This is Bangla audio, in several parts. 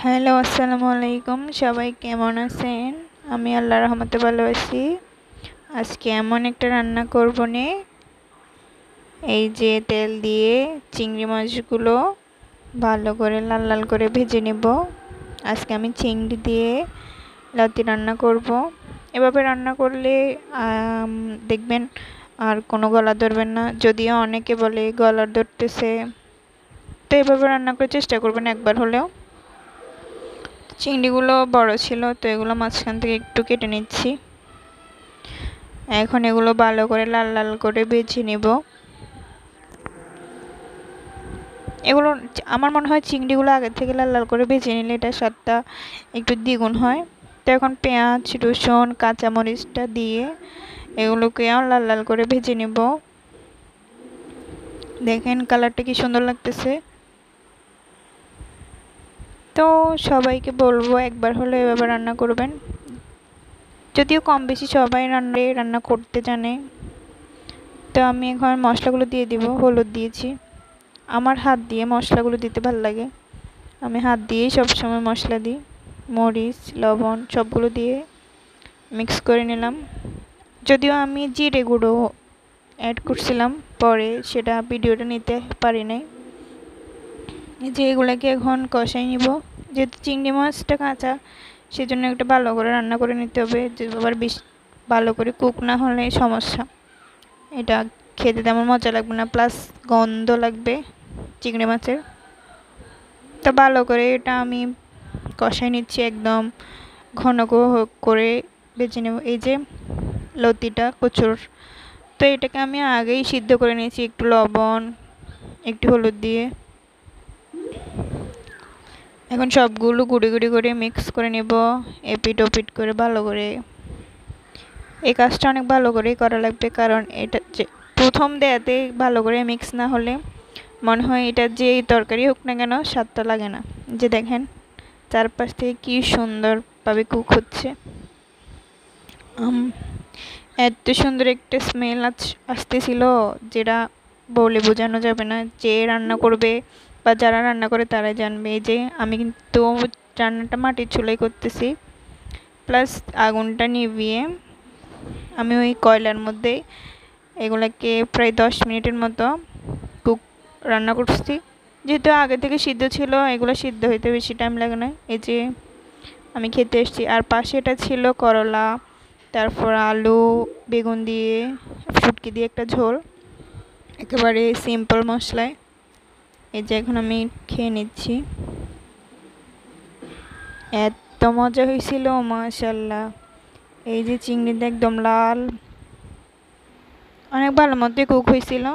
হ্যালো, আসসালামু আলাইকুম। সবাই কেমন আছেন? আমি আল্লাহর রহমতে ভালো আছি। আজকে এমন একটা রান্না করব নে, এই যে তেল দিয়ে চিংড়ি মাছগুলো ভালো করে লাল লাল করে ভেজে নেব। আজকে আমি চিংড়ি দিয়ে লাতি রান্না করব। এভাবে রান্না করলে দেখবেন আর কোনো গলা ধরবেন না। যদিও অনেকে বলে গলা ধরতেছে, তো এভাবে রান্না করে চেষ্টা করবেন একবার হলেও। চিংড়িগুলো বড় ছিল, তো এগুলো মাঝখান থেকে একটু কেটে নিচ্ছি। এখন এগুলো ভালো করে লাল লাল করে ভেজে নেব। এগুলো আমার মনে হয় চিংড়িগুলো আগে থেকে লাল লাল করে ভেজে নিলে এটা স্বাদটা একটু দ্বিগুণ হয়। তো এখন পেঁয়াজ, রসুন, কাঁচামরিচটা দিয়ে এগুলোকেও লাল লাল করে ভেজে নেব। দেখেন কালারটা কি সুন্দর লাগতেছে। তো সবাইকে বলবো একবার হলে এভাবে রান্না করবেন। যদিও কম বেশি সবাই রান্না করতে জানে। তো আমি এখন মশলাগুলো দিয়ে দিব। হলুদ দিয়েছি, আমার হাত দিয়ে মশলাগুলো দিতে ভালো লাগে। আমি হাত দিয়েই সবসময় মশলা দিই। মরিচ, লবণ সবগুলো দিয়ে মিক্স করে নিলাম। যদিও আমি জিরে গুঁড়ো অ্যাড করছিলাম, পরে সেটা ভিডিওটা নিতে পারি নাই। যে এগুলোকে এখন কষাই নিব। যেহেতু চিংড়ি মাছটা কাঁচা, সেজন্য একটু ভালো করে রান্না করে নিতে হবে। যে আবার বেশি ভালো করে কুক না হলে সমস্যা, এটা খেতে তেমন মজা লাগবে না, প্লাস গন্ধ লাগবে চিংড়ি মাছের। তো ভালো করে এটা আমি কষাই নিচ্ছি, একদম ঘন করে বেছে নেব। এই যে লতিটা কচুর, তো এটাকে আমি আগেই সিদ্ধ করে নিয়েছি একটু লবণ, একটু হলুদ দিয়ে। এখন সবগুলো গুঁড়ি গুঁড়ি করে মিক্স করে নেব, এপিট ওপিট করে ভালো করে। এই কাজটা অনেক ভালো করেই করা লাগবে, কারণ এটা যে প্রথম দেয়াতে ভালো করে মিক্স না হলে মনে হয় এটা যে তরকারি হোক না কেন স্বাদটা লাগে না। যে দেখেন চারপাশ থেকে কি সুন্দরভাবে কুক হচ্ছে। এত সুন্দর একটা স্মেল আসতেছিল, যেটা বলে বোঝানো যাবে না। যে রান্না করবে বা যারা রান্না করে তারাই জানবে। এই যে আমি কিন্তু রান্নাটা মাটির চুলায় করতেছি, প্লাস আগুনটা নিভিয়ে আমি ওই কয়লার মধ্যে এগুলাকে প্রায় 10 মিনিটের মতো রান্না করছি। যেহেতু আগে থেকে সিদ্ধ ছিল, এগুলো সিদ্ধ হইতে বেশি টাইম লাগে না। এই যে আমি খেতে এসেছি। আর পাশে এটা ছিল করলা, তারপর আলু, বেগুন দিয়ে, শুটকি দিয়ে একটা ঝোল, একেবারে সিম্পল মশলায়। এই যে এখন আমি খেয়ে নিচ্ছি। এত মজা হয়েছিল, মাশাল্লাহ। এই যে চিংড়িটা একদম লাল, অনেক ভালো মতোই কুক হয়েছিল।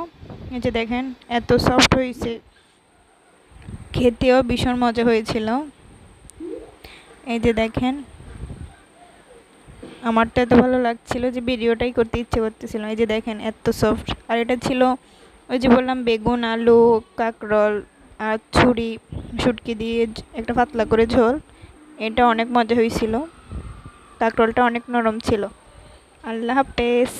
এই যে দেখেন এত সফট হয়েছে, খেতেও ভীষণ মজা হয়েছিল। এই যে দেখেন, আমার তো এত ভালো লাগছিল যে ভিডিওটাই করতে ইচ্ছে করতেছিল। এই যে দেখেন এত সফট। আর এটা ছিল ওই যে বললাম বেগুন, আলু, কাঁকরোল আর শুটকি দিয়ে একটা পাতলা করে ঝোল। এটা অনেক মজা হয়েছিল, কাঁকরোলটা অনেক নরম ছিল। আল্লাহ হাফেজ।